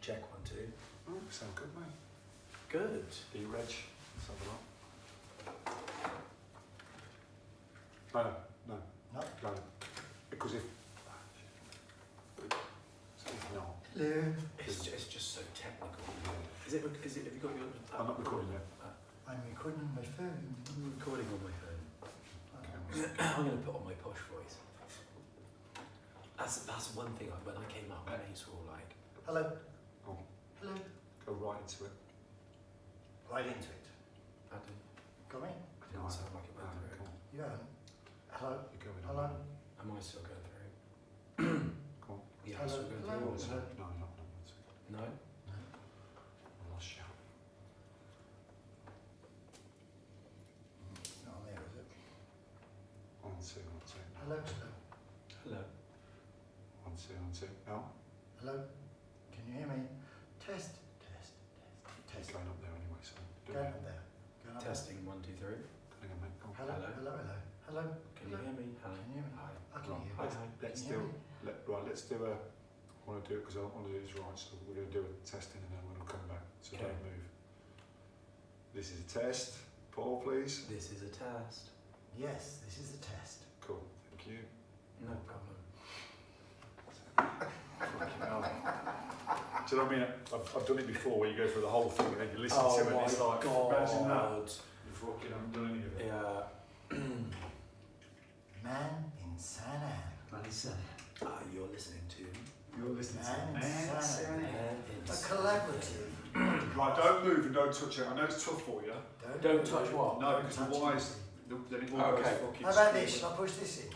Check 1, 2. Oh, sound good, mate. Good. E-reg. Let's have a look. No. Because if not. Hello. It's just so technical. Is it? Have you got your? I'm not recording yet. I'm recording on my phone. I'm recording on my phone. Okay. I'm going to put on my posh voice. That's one thing. When I came out, my mates were all like, Hello. Oh. Hello. Go right into it. Right into it. I didn't, Go in. didn't sound like it went Go through. on. You haven't. Hello. You're going on. Hello. Am I still going through? Go on. Yeah, Hello, I'm still going hello. through. No, Hello. you're not. No? I lost you. It's not on there, is it? 1, 2, 1, 2. Hello. Hello. Hello. 1, 2, 1, 2. Now, Hello. Can you hear me? Test. Test. Test. it's Test. going up there anyway, so do Going it. up there. Going up Testing 1, 2, 3. Hang on, mate. Go on. Hello. Hello. Hello. Hello. Can you hear me? Hello. Can you hear me? Hi. I can Right, hear Hi, you. hi. let's Can you do. hear me? Right, let's do a. I want to do it because I want to do this right. So we're going to do a testing and then we'll come back. So Okay. don't move. This is a test. Paul, please. This is a test. Yes, this is a test. Cool. Thank you. No problem. Fucking hell. Do you know what I mean? I've done it before where you go through the whole thing and then you listen to it and it's like, imagine that. You fucking haven't done any of it. Yeah. Man in San Anne. You're listening to You're listening Man to in San Anne. Man A in collaborative. Right, don't move and don't touch it. I know it's tough for you. Don't touch what? No, because the touch wires, then it all goes Okay. fucking How about screwy. this? Shall I push this in?